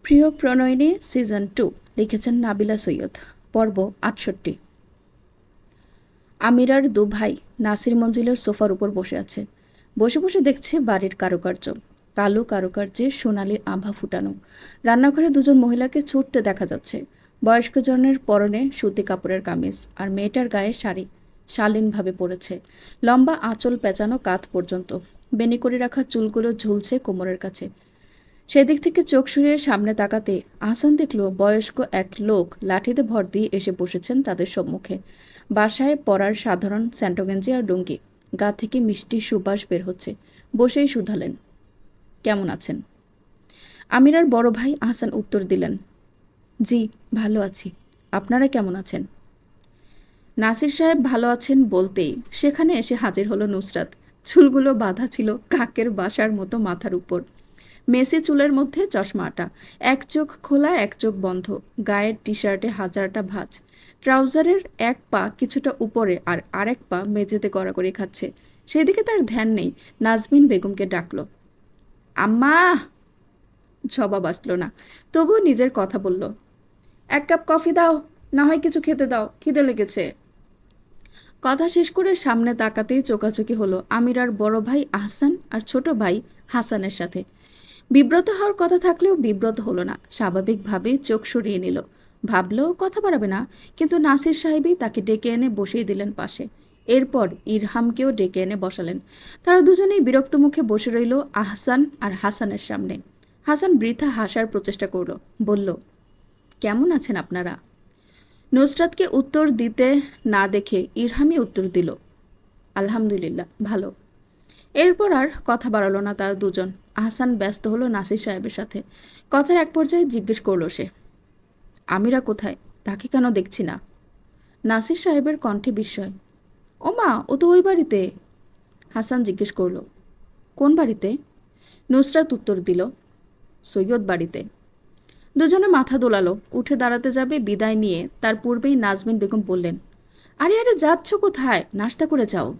প্রিয় প্রণয়িনী সিজন 2 লিখেছেন নাবিলা সৈয়দ। পর্ব ৬৮। আমিরার দু ভাই নাসির মঞ্জিলের সোফার উপর বসে আছে। বসে বসে দেখছে বাড়ির কারুকার্য। কালো কারুকার্যে সোনালি আভা ফুটানো। রান্নাঘরে দুজন মহিলাকে ছুটতে দেখা যাচ্ছে। বয়স্ক জনের পরনে সুতি কাপড়ের কামিজ, আর মেয়েটার গায়ে শাড়ি শালীনভাবে পরেছে। লম্বা আঁচল পেঁচানো কাঁধ পর্যন্ত। বেনি করে রাখা চুলগুলো ঝুলছে কোমরের কাছে। সেদিক থেকে চোখ সরিয়ে সামনে তাকাতে আহসান দেখল বয়স্ক এক লোক লাঠিতে ভর দিয়ে এসে বসেছেন তাদের সম্মুখে। বাসায় পরার সাধারণ স্যান্টোগেঞ্জি আর লুঙ্গি। গা থেকে মিষ্টি সুবাস বের হচ্ছে। বসেই শুধালেন, কেমন আছেন? আমিরার বড় ভাই আহসান উত্তর দিলেন, জি ভালো আছি, আপনারা কেমন আছেন? নাসির সাহেব ভালো আছেন বলতেই সেখানে এসে হাজির হলো নুসরাত। চুলগুলো বাঁধা ছিল কাকের বাসার মতো মাথার উপর। মেসি চুলের মধ্যে চশমা আটা, এক চোখ খোলা এক চোখ বন্ধ, গায়ের টি শার্টে হাজারটা ভাঁজ, ট্রাউজারের এক পা কিছুটা উপরে আর আরেক পা মেঝেতে গড়াগড়ি খাচ্ছে। সেদিকে তার ধ্যান নেই। নাজমিন বেগমকে ডাকল, আম্মা। জবাব আসলো না, তবুও নিজের কথা বলল, এক কাপ কফি দাও, না হয় কিছু খেতে দাও, খিদে লেগেছে। কথা শেষ করে সামনে তাকাতেই চোকাচোকি হলো আমিরার বড় ভাই আহসান আর ছোট ভাই হাসানের সাথে। বিব্রত হওয়ার কথা থাকলেও বিব্রত হলো না, স্বাভাবিকভাবেই চোখ সরিয়ে নিল। ভাবলেও কথা বাড়াবে না, কিন্তু নাসির সাহেবই তাকে ডেকে এনে বসিয়ে দিলেন পাশে। এরপর ইরহামকেও ডেকে এনে বসালেন। তারা দুজনেই বিরক্ত মুখে বসে রইল আহসান আর হাসানের সামনে। হাসান বৃথা হাসার প্রচেষ্টা করল, বলল, কেমন আছেন আপনারা? নুসরাতকে উত্তর দিতে না দেখে ইরহামই উত্তর দিল, আলহামদুলিল্লাহ ভালো। এরপর আর কথা বাড়ালো না তার দুজন। আহসান ব্যস্ত হলো নাসির সাহেবের সাথে। কথার এক পর্যায়ে জিজ্ঞেস করলো সে, আমিরা কোথায়? তাকে কেন দেখছি না? নাসির সাহেবের কণ্ঠে বিস্ময়। ও মা, ও তো ওই বাড়িতে। হাসান জিজ্ঞেস করলো, কোন বাড়িতে? নুসরাত উত্তর দিল, সৈয়দ বাড়িতে। দুজনে মাথা দোলালো। উঠে দাঁড়াতে যাবে বিদায় নিয়ে তার পূর্বেই নাজমিন বেগম বললেন, আরে আরে যাচ্ছ কোথায়? নাস্তা করে যাও।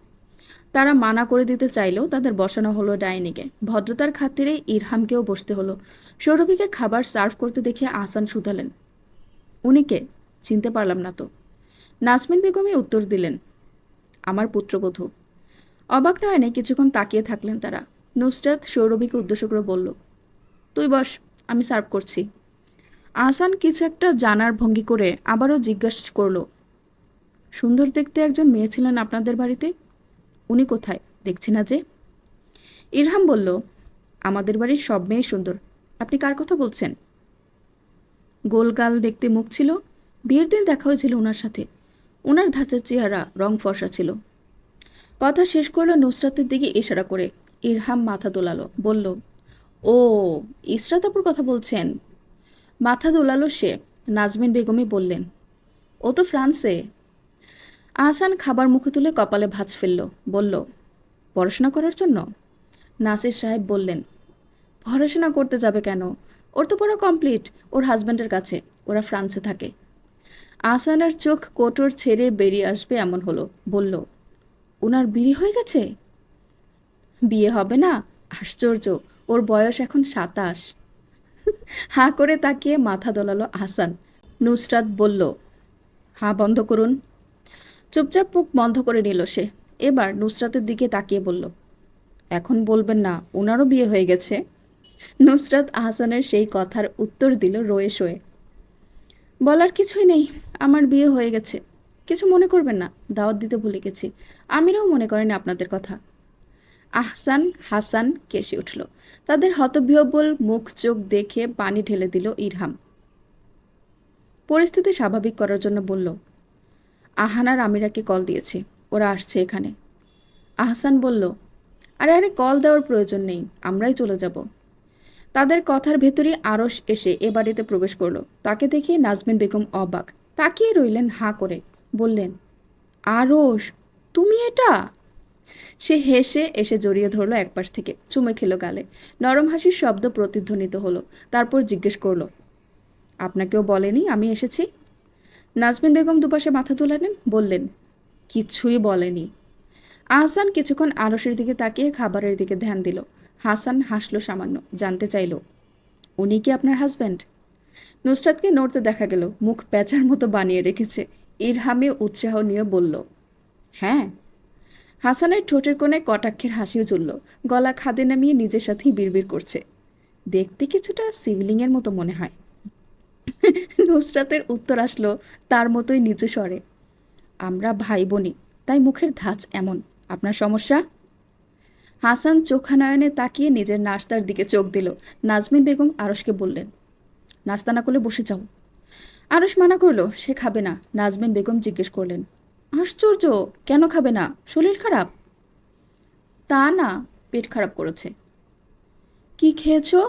তারা মানা করে দিতে চাইলেও তাদের বসানো হলো ডাইনিংয়ে। ভদ্রতার খাতিরে ইরহামকেও বসতে হলো। সৌরভীকে খাবার সার্ভ করতে দেখে আহসান শুধালেন, উনি কে? চিনতে পারলাম না তো। নাজমিন বেগমই উত্তর দিলেন, আমার পুত্রবধূ। অবাক নয়নে কিছুক্ষণ তাকিয়ে থাকলেন তারা। নুসরাত সৌরভীকে উদ্দেশ্য করে বলল, তুই বস, আমি সার্ভ করছি। আহসান কিছু একটা জানার ভঙ্গি করে আবারও জিজ্ঞাসা করল, সুন্দর দেখতে একজন মেয়ে ছিলেন আপনাদের বাড়িতে, উনি কোথায়? দেখছি না যে। ইরহাম বলল, আমাদের বাড়ির সব মেয়ে সুন্দর, আপনি কার কথা বলছেন? গোলগাল দেখতে মুখ ছিল। বিয়ের দিন দেখা হয়েছিল ওনার সাথে। ওনার ধাঁচের চেহারা, রং ফর্সা ছিল। কথা শেষ করলো নুসরাতের দিকে ইশারা করে। ইরহাম মাথা দোলালো, বলল, ও, ইসরাত আপুর কথা বলছেন? মাথা দোলালো সে। নাজমিন বেগমই বললেন, ও তো ফ্রান্সে। আহসান খাবার মুখে তুলে কপালে ভাঁজ ফেলল, বলল, পড়াশোনা করার জন্য? নাসির সাহেব বললেন, পড়াশোনা করতে যাবে কেন? ওর তো পড়া কমপ্লিট, ওর হাজব্যান্ডের কাছে, ওরা ফ্রান্সে থাকে। আহসানের চোখ কোটর ছেড়ে বেরিয়ে আসবে এমন হলো, বলল, ওনার বিয়ে হয়ে গেছে? বিয়ে হবে না? আশ্চর্য, ওর বয়স এখন ২৭। হাঁ করে তাকিয়ে মাথা দোলালো আহসান। নুসরাত বলল, হাঁ বন্ধ করুন। চুপচাপ মুখ বন্ধ করে নিল সে। এবার নুসরাতের দিকে তাকিয়ে বলল, এখন বলবেন না ওনারও বিয়ে হয়ে গেছে? নুসরাত আহসানের সেই কথার উত্তর দিল রয়ে শোয়ে, বলার কিছুই নেই, আমার বিয়ে হয়ে গেছে। কিছু মনে করবেন না, দাওয়াত দিতে ভুলে গেছি। আমিরাও মনে করেনি আপনাদের কথা। আহসান হাসান কেসে উঠল। তাদের হতবিহ্বল মুখ চোখ দেখে পানি ঢেলে দিল ইরহাম। পরিস্থিতি স্বাভাবিক করার জন্য বলল, আহানার আমিরাকে কল দিয়েছি, ওরা আসছে এখানে। আহসান বলল, আরে আরে কল দেওয়ার প্রয়োজন নেই, আমরাই চলে যাব। তাদের কথার ভেতরই আরশ এসে এ বাড়িতে প্রবেশ করলো। তাকে দেখে নাজমিন বেগম অবাক, তাকিয়ে রইলেন হাঁ করে। বললেন, আরশ, তুমি এটা? সে হেসে এসে জড়িয়ে ধরলো একপাশ থেকে, চুমে খেলো গালে। নরম হাসির শব্দ প্রতিধ্বনিত হলো। তারপর জিজ্ঞেস করলো, আপনাকেও বলেনি আমি এসেছি? নাজমিন বেগম দুপাশে মাথা তুলালেন, বললেন, কিচ্ছুই বলেনি। আহসান কিছুক্ষণ আরশের দিকে তাকিয়ে খাবারের দিকে ধ্যান দিল। হাসান হাসলো সামান্য, জানতে চাইল, উনি কি আপনার হাজব্যান্ড? নুসরাতকে নড়তে দেখা গেল, মুখ প্যাঁচার মতো বানিয়ে রেখেছে। ইরহামে উৎসাহ নিয়ে বলল, হ্যাঁ। হাসানের ঠোঁটের কোণে কটাক্ষের হাসিও জ্বলল। গলা খাদে নামিয়ে নিজের সাথেই বিড়বিড় করছে, দেখতে কিছুটা সিভিলিংয়ের মতো মনে হয়। নুসরাতের উত্তর আসলো তার মতোই নিচু স্বরে, আমরা ভাই বোনই, তাই মুখের ধাঁচ এমন। আপনার সমস্যা? হাসান চোখানয়নে তাকিয়ে নিজের নাস্তার দিকে চোখ দিল। নাজমিন বেগম আরশকে বললেন, নাস্তা না করলে বসে যাও। আরশ মানা করলো, সে খাবে না। নাজমিন বেগম জিজ্ঞেস করলেন, আশ্চর্য, কেন খাবে না? শরীর খারাপ? তা না, পেট খারাপ করেছে। কি খেয়েছো?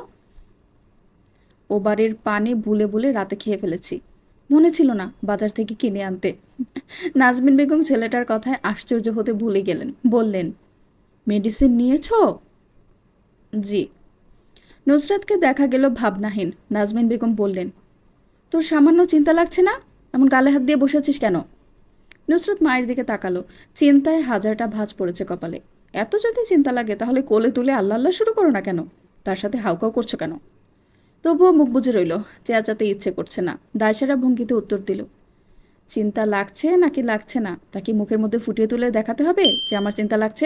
ওবারের পানে বুলে বুলে রাতে খেয়ে ফেলেছি, মনে ছিল না বাজার থেকে কিনে আনতে। নাজমিন বেগম ছেলেটার কথায় আশ্চর্য হতে ভুলে গেলেন, বললেন, মেডিসিন নিয়েছো? জি। নুসরাতকে দেখা গেল ভাবনাহীন। নাজমিন বেগম বললেন, তোর সামান্য চিন্তা লাগছে না? এমন গালে হাত দিয়ে বসে আছিস কেন? নুসরাত মায়ের দিকে তাকালো। চিন্তায় হাজারটা ভাঁজ পড়েছে কপালে। এত যদি চিন্তা লাগে তাহলে কোলে তুলে আল্লাহ আল্লাহ শুরু করো না কেন? তার সাথে হাউকাউ করছো কেন? তবুও মুখ বুজে রইল, চেঁচাতে ইচ্ছে করছে না। দায়সারা ভঙ্গিতে উত্তর দিল, চিন্তা লাগছে নাকি লাগছে না তা কি মুখের মধ্যে ফুটিয়ে তুলে দেখাতে হবে যে আমার চিন্তা লাগছে?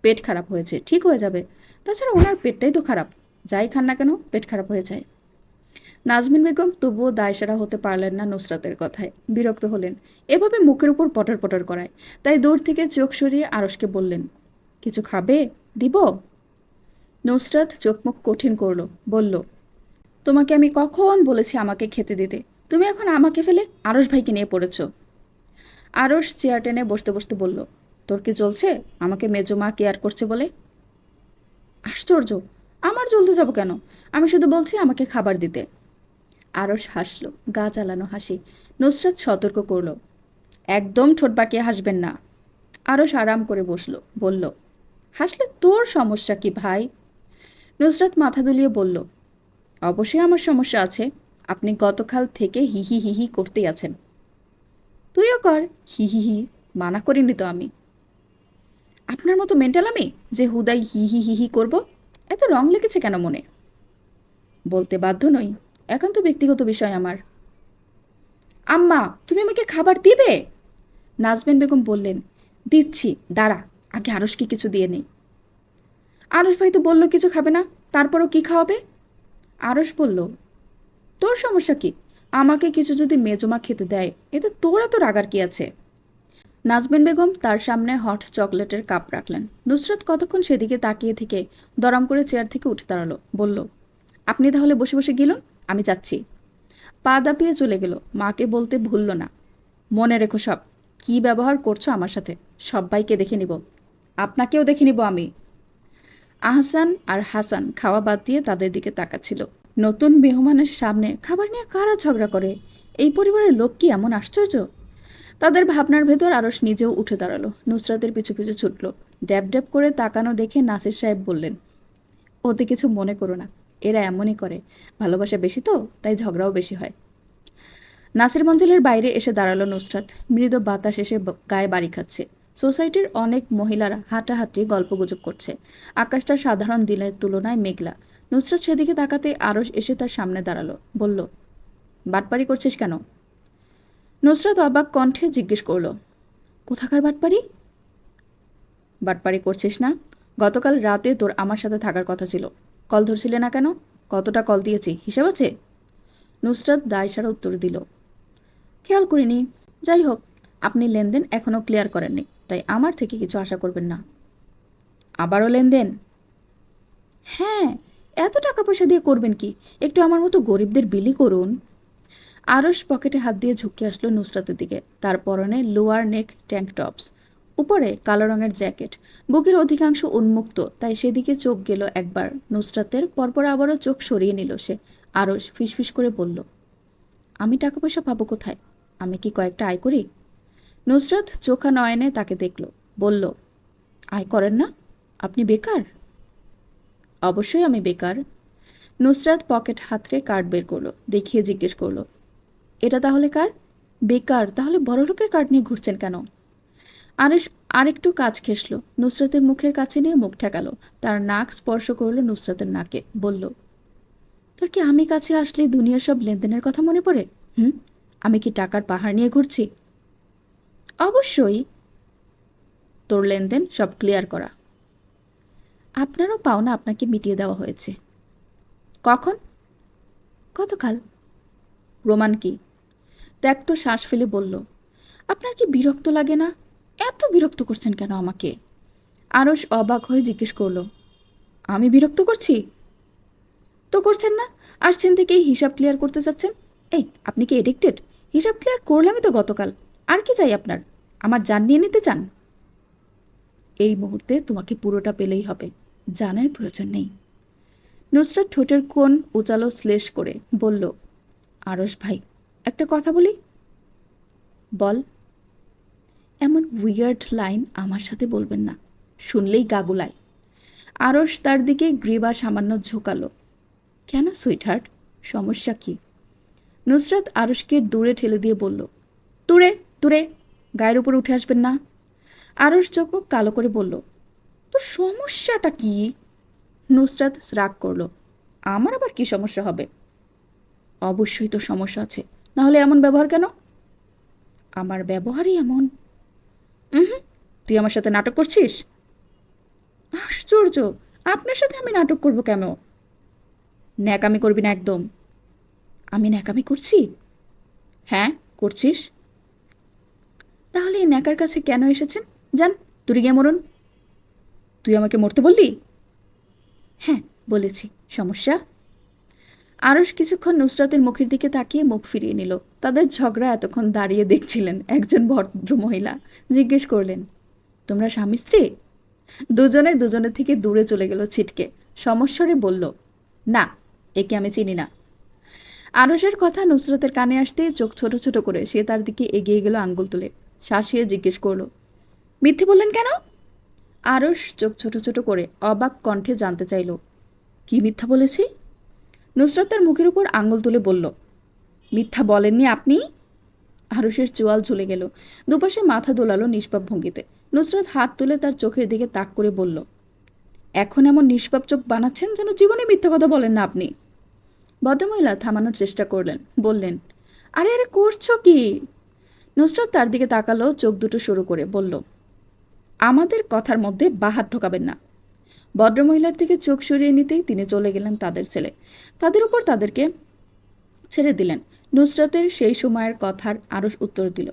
পেট খারাপ হয়েছে, ঠিক হয়ে যাবে। তাছাড়া ওনার পেটটাই তো খারাপ, যাই খান না কেন পেট খারাপ হয়ে যায়। নাজমিন বেগম তবুও দায়সারা হতে পারলেন না নুসরাতের কথায়, বিরক্ত হলেন। এভাবে মুখের উপর পটর পটর করায়। তাই দূর থেকে চোখ সরিয়ে আরশকে বললেন, কিছু খাবে? দিব? নুসরাত চোখ মুখ কঠিন করলো, বলল, তোমাকে আমি কখন বলেছি আমাকে খেতে দিতে? তুমি এখন আমাকে ফেলে আরশ ভাইকে নিয়ে পড়েছ। আরশ চেয়ার টেনে বসতে বসতে বলল, তোর কি চলছে আমাকে মেজো মা কেয়ার করছে বলে? আশ্চর্য, আমার জ্বলতে যাব কেন? আমি শুধু বলছি আমাকে খাবার দিতে। আরশ হাসল, গা চালানো হাসি। নুসরাত সতর্ক করল, একদম ঠোঁট বাঁকিয়ে হাসবেন না। আরশ আরাম করে বসল, বলল, হাসলে তোর সমস্যা কি ভাই? নুসরাত মাথা দুলিয়ে বলল, অবশ্যই আমার সমস্যা আছে। আপনি গতকাল থেকে হিহি হিহি করতেই আছেন। তুইও কর হি হি হি, মানা করিনি তো আমি। আপনার মতো মেন্টাল আমি যে হুদাই হি হি হি হি করবো? এত রং লেগেছে কেন মনে? বলতে বাধ্য নই, একান্ত ব্যক্তিগত বিষয় আমার। আম্মা, তুমি আমাকে খাবার দিবে? নাজমিন বেগম বললেন, দিচ্ছি, দাঁড়া, আগে আরশকে কিছু দিয়ে নেই। আরশ ভাই তো বলল কিছু খাবে না, তারপরও কি খাওয়াবে? আরশ বলল, তোর সমস্যা কি? আমাকে কিছু যদি মেজমা খেতে দেয়, এতে তোরা তো রাগার কি আছে? নাজমিন বেগম তার সামনে হট চকলেটের কাপ রাখলেন। নুসরাত কতক্ষণ সেদিকে তাকিয়ে থেকে দরম করে চেয়ার থেকে উঠে দাঁড়ালো, বলল, আপনি তাহলে বসে বসে গেলুন, আমি যাচ্ছি। পা দাপিয়ে চলে গেল। মাকে বলতে ভুলল না, মনে রেখো সব, কি ব্যবহার করছো আমার সাথে সবাইকে দেখে নিব, আপনাকেও দেখে নিব আমি। আহসান আর হাসান খাওয়া বাদ দিয়ে তাদের দিকে তাকাচ্ছিল। নতুন মেহমানের সামনে খাবার নিয়ে কারা ঝগড়া করে? এই পরিবারের লোক কি এমন আশ্চর্য? তাদের ভাবনার ভেতর আরশ নিজেও উঠে দাঁড়ালো, নুসরাতের পিছু পিছু ছুটল। ড্যাব ড্যাব করে তাকানো দেখে নাসির সাহেব বললেন, ওতে কিছু মনে করো না, এরা এমনই করে, ভালোবাসা বেশি তো তাই ঝগড়াও বেশি হয়। নাসির মঞ্জিলের বাইরে এসে দাঁড়ালো নুসরাত। মৃদু বাতাস এসে গায়ে বাড়ি খাচ্ছে। সোসাইটির অনেক মহিলারা হাঁটাহাঁটি গল্পগুজব করছে। আকাশটা সাধারণ দিনের তুলনায় মেঘলা। নুসরাত সেদিকে তাকাতে আরশ এসে তার সামনে দাঁড়ালো, বলল, বাটপারি করছিস কেন? নুসরাত অবাক কণ্ঠে জিজ্ঞেস করল, কোথাকার বাটপারি? বাটপারি করছিস না? গতকাল রাতে তোর আমার সাথে থাকার কথা ছিল, কল ধরছিলে না কেন? কতটা কল দিয়েছি হিসাব আছে? নুসরাত দায়সারা উত্তর দিল, খেয়াল করিনি। যাই হোক, আপনি লেনদেন এখনও ক্লিয়ার করেননি, তাই আমার থেকে কিছু আশা করবেন না। আবারও লেনদেন? হ্যাঁ, এত টাকা পয়সা দিয়ে করবেন কি? একটু আমার মতো গরিবদের বিলি করুন। আরশ পকেটে হাত দিয়ে ঝুঁকে আসলো নুসরাতের দিকে। তার পরনে লোয়ার নেক ট্যাঙ্ক টপস, উপরে কালো রঙের জ্যাকেট, বুকের অধিকাংশ উন্মুক্ত, তাই সেদিকে চোখ গেল একবার নুসরাতের, পরপর আবারও চোখ সরিয়ে নিল সে। আরশ ফিসফিস করে বলল, আমি টাকা পয়সা পাবো কোথায়? আমি কি কয়েকটা আয় করি? নুসরাত চোখা নয়নে তাকে দেখল, বলল, আয় করেন না? আপনি বেকার? অবশ্যই আমি বেকার। নুসরাত পকেট হাতড়ে কার্ড বের করলো, দেখিয়ে জিজ্ঞেস করলো, এটা তাহলে কার? বেকার তাহলে বড়লোকের কার্ড নিয়ে ঘুরছেন কেন? আরেশ আরেকটু কাজ ঘেঁষল, নুসরাতের মুখের কাছে নিয়ে মুখ ঠেকালো। তার নাক স্পর্শ করলো নুসরাতের নাকে, বলল, তোর কি আমি কাছে আসলে দুনিয়ার সব লেনদেনের কথা মনে পড়ে? হুম, আমি কি টাকার পাহাড় নিয়ে ঘুরছি? অবশ্যই। তোর লেনদেন সব ক্লিয়ার করা। আপনারও পাওনা আপনাকে মিটিয়ে দেওয়া হয়েছে। কখন? গতকাল। প্রমাণ কি? ত্যাক্ত শ্বাস ফেলে বলল, আপনার কি বিরক্ত লাগে না? এত বিরক্ত করছেন কেন আমাকে? আরস অবাক হয়ে জিজ্ঞেস করলো, আমি বিরক্ত করছি? তো করছেন না, আসছেন থেকেই হিসাব ক্লিয়ার করতে চাচ্ছেন। এই, আপনি কি এডিক্টেড? হিসাব ক্লিয়ার করলামই তো গতকাল। আর কি চাই আপনার? আমার জান নিয়ে নিতে চান? এই মুহূর্তে তোমাকে পুরোটা পেলেই হবে, জানের প্রয়োজন নেই। নুসরাত ঠোঁটের কোণ উচালো শ্লেষ করে বলল, আরস ভাই, একটা কথা বলি। বল। এমন উইয়ার্ড লাইন আমার সাথে বলবেন না, শুনলেই গাগুলায়। আরস তার দিকে গ্রীবা সামান্য ঝোঁকালো। কেন সুইটহার্ট, সমস্যা কি? নুসরাত আরসকে দূরে ঠেলে দিয়ে বলল, দূরে দূরে, গায়ের উপর উঠে আসবেন না। আরস চোখ মুখ কালো করে বলল, তো সমস্যাটা কি? নুসরাত রাগ করল, আমার আবার কি সমস্যা হবে? অবশ্যই তো সমস্যা আছে, না হলে এমন ব্যবহার কেন? আমার ব্যবহারই এমন। হুম, তুই আমার সাথে নাটক করছিস? আশ্চর্য, আপনার সাথে আমি নাটক করব কেন? ন্যাকামি করবি না একদম। আমি ন্যাকামি করছি? হ্যাঁ, করছিস। তাহলে এই ন্যাকার কাছে কেন এসেছেন? যান, তুই গিয়ে মরুন। তুই আমাকে মরতে বললি? হ্যাঁ, বলেছি। সমস্যা? আরস কিছুক্ষণ নুসরাতের মুখের দিকে তাকিয়ে মুখ ফিরিয়ে নিল। তাদের ঝগড়া এতক্ষণ দাঁড়িয়ে দেখছিলেন একজন ভদ্র মহিলা। জিজ্ঞেস করলেন, তোমরা স্বামী স্ত্রী? দুজনে দুজনের থেকে দূরে চলে গেল ছিটকে। সমস্বরে বলল, না, একে আমি চিনি না। আরসের কথা নুসরাতের কানে আসতে চোখ ছোট ছোট করে সে তার দিকে এগিয়ে গেল আঙ্গুল তুলে। শাসিয়ে জিজ্ঞেস করল, মিথ্যে বললেন কেন? আরস চোখ ছোট ছোট করে অবাক কণ্ঠে জানতে চাইল, কি মিথ্যা বলেছি? নুসরাত তার মুখের উপর আঙ্গুল তুলে বলল, মিথ্যা বলেননি আপনি। আরসের চোয়াল ঝুলে গেল। দুপাশে মাথা দোলালো নিষ্পাপ ভঙ্গিতে। নুসরাত হাত তুলে তার চোখের দিকে তাক করে বলল, এখন এমন নিষ্পাপ চোখ বানাচ্ছেন যেন জীবনে মিথ্যা কথা বলেন না আপনি। ভদ্রমহিলা থামানোর চেষ্টা করলেন, বললেন, আরে আরে করছো কি? নুসরাত তার দিকে তাকালো চোখ দুটো শুরু করে বলল, আমাদের কথার মধ্যে বাহাত ঢোকাবেন না। ভদ্রমহিলার দিকে চোখ সরিয়ে নিতেই তিনি চলে গেলেন তাদের ছেলে। তাদের উপর তাদেরকে ছেড়ে দিলেন। নুসরাতের সেই সময়ের কথার আরস উত্তর দিল,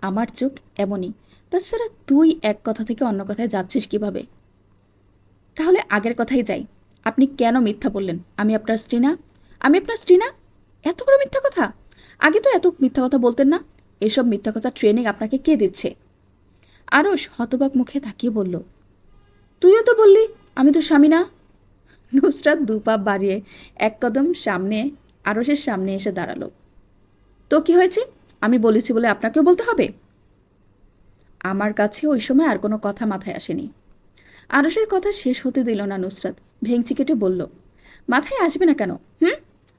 আমার চোখ এমনই। তাছাড়া তুই এক কথা থেকে অন্য কথায় যাচ্ছিস কিভাবে? তাহলে আগের কথাই যাই। আপনি কেন মিথ্যা বললেন? আমি আপনার স্ত্রী না? আমি আপনার স্ত্রী না? এত বড় মিথ্যা কথা! আগে তো এত মিথ্যা কথা বলতেন না। এসব মিথ্যা কথা ট্রেনিং আপনাকে কে দিচ্ছে? আরস হতবাক মুখে তাকিয়ে বলল, তুইও তো বললি আমি তো স্বামী না। নুসরাত দুপা বাড়িয়ে এক কদম সামনে আরসের সামনে এসে দাঁড়ালো। তো কি হয়েছে? আমি বলেছি বলে আপনাকেও বলতে হবে? আমার কাছে ওই সময় আর কোনো কথা মাথায় আসেনি। আরসের কথা শেষ হতে দিল না নুসরাত। ভেংচি কেটে বলল, মাথায় আসবে না কেন? হুম,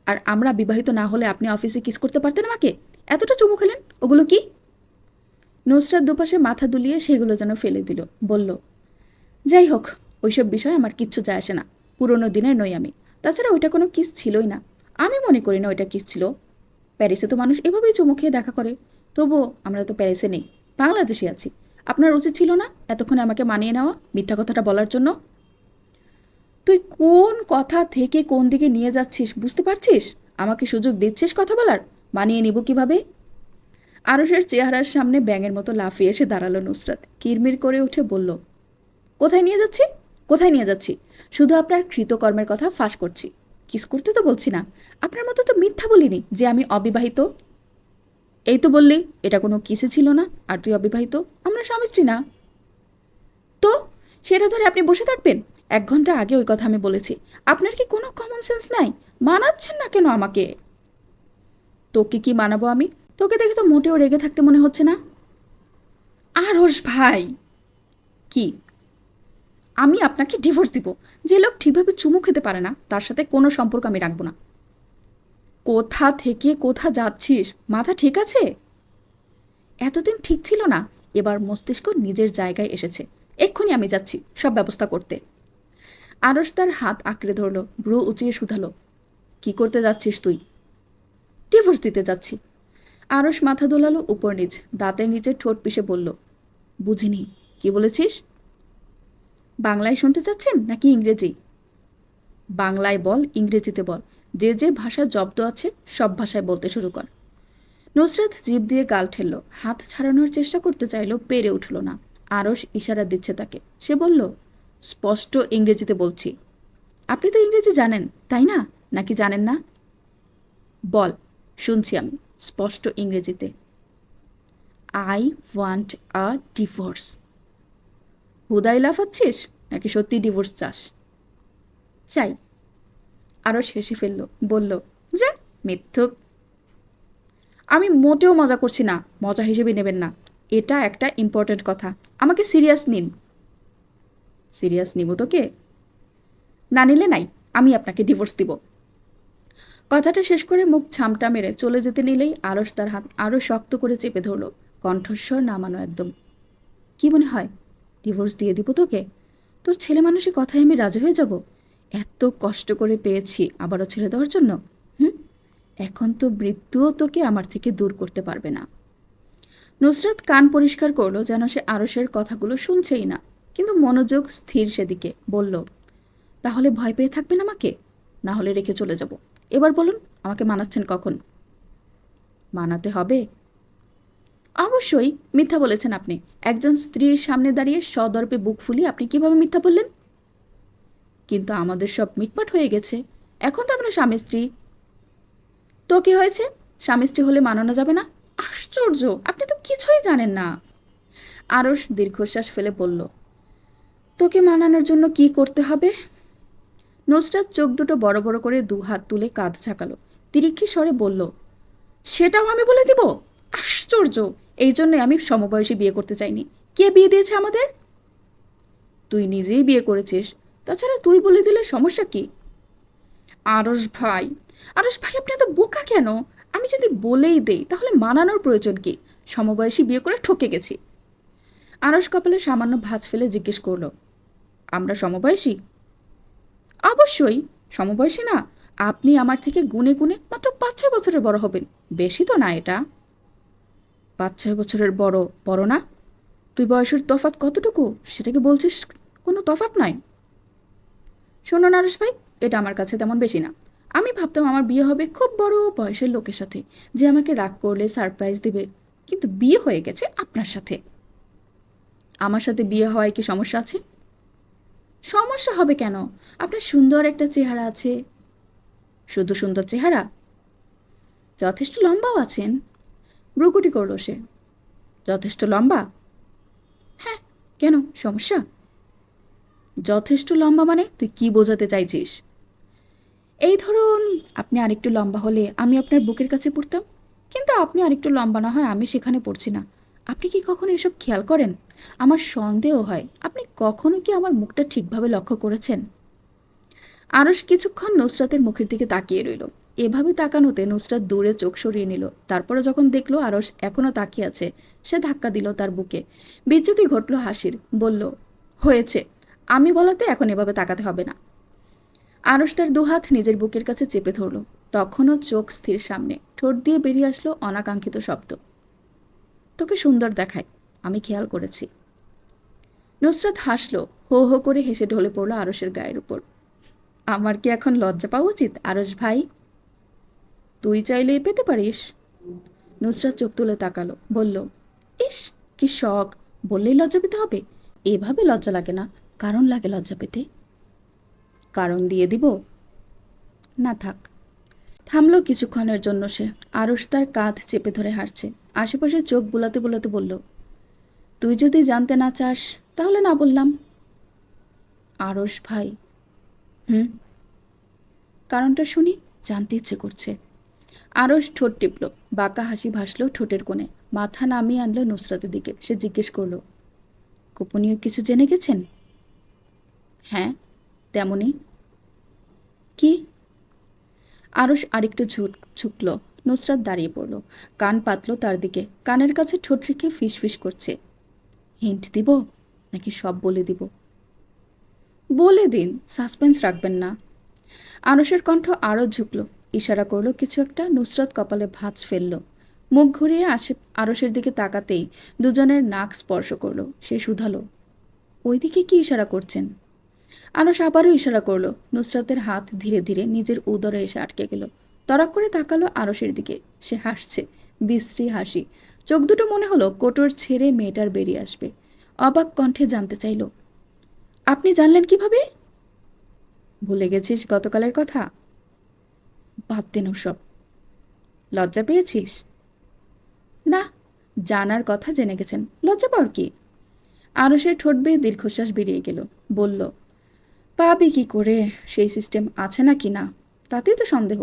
আর আমরা বিবাহিত না হলে আপনি অফিসে কিস করতে পারতেন আমাকে? এতটা চুমু খেলেন, ওগুলো কি? নুসরাত দুপাশে মাথা দুলিয়ে সেগুলো যেন ফেলে দিল। বলল, যাই হোক, ওইসব বিষয় আমার কিচ্ছু যায় আসে না। পুরনো দিনের নই আমি। তাছাড়া ওইটা কোনো কিস ছিলই না। আমি মনে করি না ওইটা কিস ছিল। প্যারিসে তো মানুষ এভাবেই চুমু খেয়ে দেখা করে। তবুও আমরা তো প্যারিসে নেই, বাংলাদেশে আছি। আপনার উচিত ছিল না এতক্ষণে আমাকে মানিয়ে নেওয়া, মিথ্যা কথাটা বলার জন্য? তুই কোন কথা থেকে কোন দিকে নিয়ে যাচ্ছিস বুঝতে পারছিস? আমাকে সুযোগ দিচ্ছিস কথা বলার? মানিয়ে নিব কিভাবে? আরসের চেহারার সামনে ব্যাঙের মতো লাফিয়ে এসে দাঁড়ালো নুসরাত। কিরমির করে উঠে বলল, কোথায় নিয়ে যাচ্ছি? কোথায় নিয়ে যাচ্ছি? শুধু আপনার কৃতকর্মের কথা ফাঁস করছি। কিস করতে তো বলছি না। আপনার মতো তো মিথ্যা বলিনি যে আমি অবিবাহিত। এই তো বললি এটা কোনো কিসে ছিল না, আর তুই অবিবাহিত। আমরা স্বামী স্ত্রী না। তো সেটা ধরে আপনি বসে থাকবেন? 1 ঘন্টা আগে ওই কথা আমি বলেছি। আপনার কি কোনো কমন সেন্স নাই? মানাচ্ছেন না কেন আমাকে? তোকে কি মানাবো আমি? তোকে দেখে তো মোটেও রেগে থাকতে মনে হচ্ছে না। আরস ভাই। কি? আমি আপনাকে ডিভোর্স দিব। যে লোক ঠিকভাবে চুমু খেতে পারে না তার সাথে কোনো সম্পর্ক আমি রাখবো না। কোথা থেকে কোথা যাচ্ছিস? মাথা ঠিক আছে? এতদিন ঠিক ছিল না, এবার মস্তিষ্ক নিজের জায়গায় এসেছে। এক্ষুনি আমি যাচ্ছি সব ব্যবস্থা করতে। আরস তার হাত আঁকড়ে ধরল, ভ্রু উঁচিয়ে শুধালো, কি করতে যাচ্ছিস তুই? ডিভোর্স দিতে যাচ্ছি। আরস মাথা দোলালো উপর নিচ, দাঁতের নিচে ঠোঁট পিষে বলল, বুঝিনি, কি বলেছিস? বাংলায় শুনতে চাচ্ছেন নাকি ইংরেজি? বাংলায় বল, ইংরেজিতে বল, যে যে ভাষা জব্দ আছে সব ভাষায় বলতে শুরু কর। নুসরাত জিভ দিয়ে গাল ঠেলল, হাত ছাড়ানোর চেষ্টা করতে চাইল, পেরে উঠল না। আরস ইশারা দিচ্ছে তাকে। সে বলল, স্পষ্ট ইংরেজিতে বলছি। আপনি তো ইংরেজি জানেন তাই না, নাকি জানেন না? বল, শুনছি আমি, স্পষ্ট ইংরেজিতে। I want a divorce. হুদাই লাফাচ্ছিস নাকি সত্যি ডিভোর্স চাস? চাই। আরস হেসে ফেলল, বলল, যা মিথ্যুক। আমি মোটেও মজা করছি না, মজা হিসেবে নেবেন না, এটা একটা ইম্পর্ট্যান্ট কথা, আমাকে সিরিয়াস নিন। সিরিয়াস নিব তোকে? না নিলে নাই, আমি আপনাকে ডিভোর্স দিব। কথাটা শেষ করে মুখ ছামটা মেরে চলে যেতে নিলেই আরস তার হাত আরও শক্ত করে চেপে ধরল, কণ্ঠস্বর নামানো একদম। কি মনে হয় ডিভোর্স দিয়ে দিব তোকে? তোর ছেলে মানুষের কথায় আমি রাজি হয়ে যাব? এত কষ্ট করে পেয়েছি আবারও ছেড়ে দেওয়ার জন্য? হুম, এখন তো মৃত্যুও তোকে আমার থেকে দূর করতে পারবে না। নুসরাত কান পরিষ্কার করলো যেন সে আরসের কথাগুলো শুনছেই না, কিন্তু মনোযোগ স্থির সেদিকে। বলল, তাহলে ভয় পেয়ে থাকবেন আমাকে? না হলে রেখে চলে যাব। এবার বলুন, আমাকে মানাচ্ছেন কখন? মানাতে হবে? অবশ্যই। মিথ্যা বলেছেন আপনি। একজন স্ত্রীর সামনে দাঁড়িয়ে সদর্পে বুক ফুলিয়ে আপনি কিভাবে মিথ্যা বললেন? কিন্তু আমাদের সব মিটমাট হয়ে গেছে, এখন তো আমরা স্বামী স্ত্রী। তো কি হয়েছে, স্বামী স্ত্রী হলে মানানো যাবে না? আশ্চর্য, আপনি তো কিছুই জানেন না। আরস দীর্ঘশ্বাস ফেলে বলল, তোকে মানানোর জন্য কি করতে হবে? নুসরাত চোখ দুটো বড় বড় করে দু হাত তুলে কাঁধ ঝাঁকালো, তিরিক্ষি স্বরে বলল, সেটাও আমি বলে দিব? আশ্চর্য, এই জন্যই আমি সমবয়সী বিয়ে করতে চাইনি। কে বিয়ে দিয়েছে আমাদের? তুই নিজেই বিয়ে করেছিস, তাছাড়া তুই বলে দিলে সমস্যা কি? আরস ভাই, আরস ভাই, আপনি এত বোকা কেন? আমি যদি বলেই দেই তাহলে মানানোর প্রয়োজন কি? সমবয়সী বিয়ে করে ঠকে গেছি। আরস কপালে সামান্য ভাঁজ ফেলে জিজ্ঞেস করলো, আমরা সমবয়সী? অবশ্যই সমবয়সী না। আপনি আমার থেকে গুনে গুনে মাত্র 5-6 বছরের বড় হবেন, বেশি তো না এটা। 5-6 বছরের বড় বড় না? তুই বয়সের তফাৎ কতটুকু সেটাকে বলছিস কোনো তফাৎ নয়। শোনো নারেশ ভাই, এটা আমার কাছে তেমন বেশি না। আমি ভাবতাম আমার বিয়ে হবে খুব বড় বয়সের লোকের সাথে, যে আমাকে রাগ করলে সারপ্রাইজ দিবে, কিন্তু বিয়ে হয়ে গেছে আপনার সাথে। আমার সাথে বিয়ে হওয়ায় কি সমস্যা আছে? সমস্যা হবে কেন? আপনার সুন্দর একটা চেহারা আছে। শুধু সুন্দর চেহারা? যথেষ্ট লম্বাও আছেন। ভ্রুকুটি করল সে। যথেষ্ট লম্বা? হ্যাঁ, কেন সমস্যা? যথেষ্ট লম্বা মানে তুই কি বোঝাতে চাইছিস? এই ধরুন, আপনি আরেকটু লম্বা হলে আমি আপনার বুকের কাছে পড়তাম, কিন্তু আপনি আরেকটু লম্বা না হয় আমি সেখানে পড়ছি না। আপনি কি কখনো এসব খেয়াল করেন? আমার সন্দেহ হয় আপনি কখনো কি আমার মুখটা ঠিকভাবে লক্ষ্য করেছেন? আরস কিছুক্ষণ নুসরাতের মুখের দিকে তাকিয়ে রইল। এভাবে তাকানোতে নুসরাত দূরে চোখ সরিয়ে নিল। তারপরে যখন দেখলো আরস এখনও তাকিয়ে আছে, সে ধাক্কা দিল তার বুকে। বিচ্যুতি ঘটল হাসির। বলল, হয়েছে, আমি বলাতে এখন এভাবে তাকাতে হবে না। আরস তার দুহাত নিজের বুকের কাছে চেপে ধরল। তখনও চোখ স্থির সামনে, ঠোঁট দিয়ে বেরিয়ে আসলো অনাকাঙ্ক্ষিত শব্দ, তোকে সুন্দর দেখায়, আমি খেয়াল করেছি। নুসরাত হাসলো, হো হো করে হেসে ঢলে পড়ল আরসের গায়ের উপর। আমার কি এখন লজ্জা পাওয়া উচিত আরস ভাই? তুই চাইলেই পেতে পারিস। নুসরাত চোখ তুলে তাকালো, বলল, ইস, কি শখ! বললেই লজ্জা পেতে হবে? এভাবে লজ্জা লাগে না, কারণ লাগে লজ্জা পেতে। কারণ দিয়ে দিব? না থাক। থামলো কিছুক্ষণের জন্য সে। আরস তার কাঁধ চেপে ধরে হাঁটছে। আশেপাশে চোখ বুলাতে বুলাতে বলল, তুই যদি জানতে না চাস তাহলে না বললাম। আরস ভাই। হুম, কারণটা শুনি, জানতে ইচ্ছে করছে। আরস ঠোঁট টিপল, বাঁকা হাসি ভাসল ঠোঁটের কোণে। মাথা নামিয়ে আনলো নুসরাতের দিকে। সে জিজ্ঞেস করলো, গোপনীয় কিছু জেনে গেছেন? হ্যাঁ, তেমনই। কি? আরস আরেকটু ঝুঁকল। নুসরাত দাঁড়িয়ে পড়ল, কান পাতল তার দিকে, কানের কাছে ঠোঁট রেখে ফিসফিস করছে। হিন্ট দিব নাকি সব বলে দিব? বলে দিন, সাসপেন্স রাখবেন না। আরসের কণ্ঠ আরও ঝুঁকল, ইশারা করলো কিছু একটা। নুসরাত কপালে ভাঁজ ফেলল, মুখ ঘুরিয়ে আরসের দিকে তাকাতেই দুজনের নাক স্পর্শ করলো। সে শুধালো, ওইদিকে কি ইশারা করছেন? আরস আবারও ইশারা করলো। নুসরাতের হাত ধীরে ধীরে নিজের উদরে এসে আটকে গেল। তড়াক করে তাকালো আরসের দিকে। সে হাসছে, বিশ্রী হাসি। চোখ দুটো মনে হলো কোটর ছেড়ে মেয়েটার বেরিয়ে আসবে। অবাক কণ্ঠে জানতে চাইল, আপনি জানলেন কিভাবে? ভুলে গেছিস গতকালের কথা? বাদ দেন সব। লজ্জা পেয়েছিস? না, জানার কথা জেনে গেছেন, লজ্জা পাওয়ার কি? আরসের ঠোঁট বেয়ে দীর্ঘশ্বাস বেরিয়ে গেল। বলল, পাবি কি করে? সেই সিস্টেম আছে না কি না তাতেই তো সন্দেহ।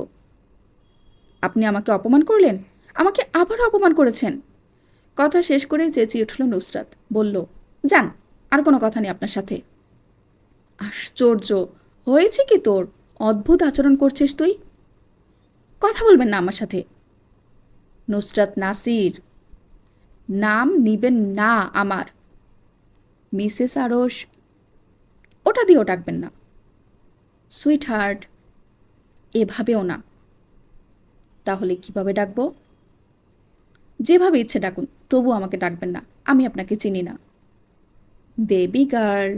আপনি আমাকে অপমান করলেন, আমাকে আবারও অপমান করেছেন। কথা শেষ করেই চেঁচিয়ে উঠল নুসরাত। বলল, যান, আর কোনো কথা নেই আপনার সাথে। আশ্চর্য, হয়েছে কি তোর? অদ্ভুত আচরণ করছিস তুই। কথা বলবেন না আমার সাথে। নুসরাত নাসির। নাম নিবেন না আমার। মিসেস আরস। ওটা দিয়েও ডাকবেন না। Sweet heart. এভাবেও না। তাহলে কিভাবে ডাকবো? যেভাবে ইচ্ছে ডাকুন, তবু আমাকে ডাকবেন না, আমি আপনাকে চিনি না। Baby girl.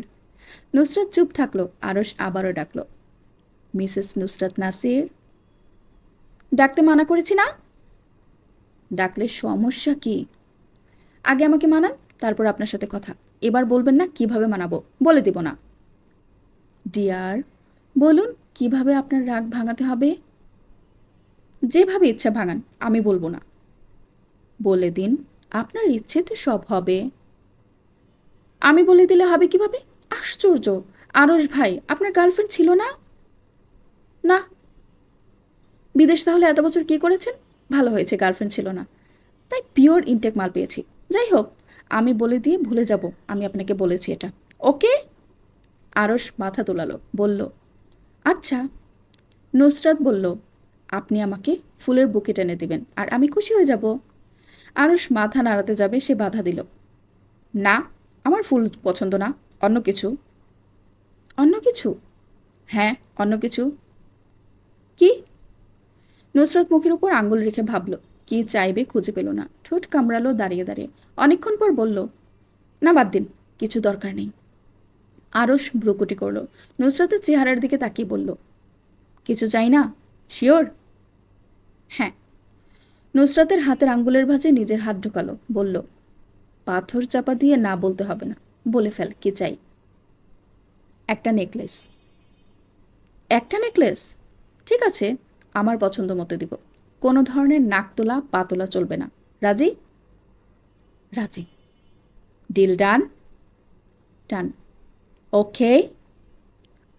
নুসরাত চুপ থাকলো। আরস আবারও ডাকলো, মিসেস নুসরাত নাসির। ডাকতে মানা করেছি না? ডাকলে সমস্যা কি? আগে আমাকে মানান, তারপর আপনার সাথে কথা। এবার বলবেন না কিভাবে মানাবো, বলে দেব না। ডিয়ার, বলুন কিভাবে আপনার রাগ ভাঙাতে হবে। যেভাবে ইচ্ছা ভাঙান, আমি বলবো না। বলে দিন, আপনার ইচ্ছেতে সব হবে। আমি বলে দিলে হবে কিভাবে? আশ্চর্য। আরস ভাই, আপনার গার্লফ্রেন্ড ছিল না? না। বিদেশ তাহলে এত বছর কি করেছেন? ভালো হয়েছে গার্লফ্রেন্ড ছিল না, তাই পিওর ইনটেক মাল পেয়েছি। যাই হোক, আমি বলে দিয়ে ভুলে যাব আমি আপনাকে বলেছি এটা, ওকে? আরস মাথা তোলালো, বলল, আচ্ছা। নুসরাত বলল, আপনি আমাকে ফুলের বুকে টেনে দিবেন আর আমি খুশি হয়ে যাব। আরস মাথা নাড়াতে যাবে, সে বাধা দিল, না, আমার ফুল পছন্দ না, অন্য কিছু। অন্য কিছু? হ্যাঁ, অন্য কিছু। কি? নুসরাত মুখের উপর আঙুল রেখে ভাবল, কি চাইবে খুঁজে পেল না। ঠোঁট কামড়ালো দাঁড়িয়ে দাঁড়িয়ে। অনেকক্ষণ পর বলল, না, বাদ দিন, কিছু দরকার নেই। আরস ভ্রুকুটি করল। নুসরাতের চেহারার দিকে তাকিয়ে বলল, কিছু চাই না? শিওর? হ্যাঁ। নুসরাতের হাতের আঙ্গুলের ভাঁজে নিজের হাত ঢোকালো। বলল, পাথর চাপা দিয়ে না বলতে হবে না, বলে ফেল কি চাই। একটা নেকলেস। একটা নেকলেস? ঠিক আছে, আমার পছন্দ মতো দিব। কোনো ধরনের নাকতোলা পাতোলা চলবে না। রাজি? রাজি। Deal done? Done. Okay.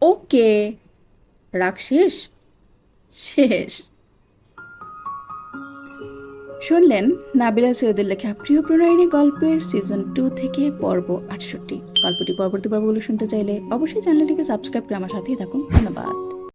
Okay. রাগ শেষ? শেষ। শুনলেন নাবিলা সৈয়দের লেখা প্রিয় প্রণয়িনী গল্পের সিজন 2 থেকে পর্ব 68। গল্পটি পরবর্তী পর্বগুলো শুনতে চাইলে অবশ্যই চ্যানেলটিকে সাবস্ক্রাইব করে আমার সাথেই থাকুন। ধন্যবাদ।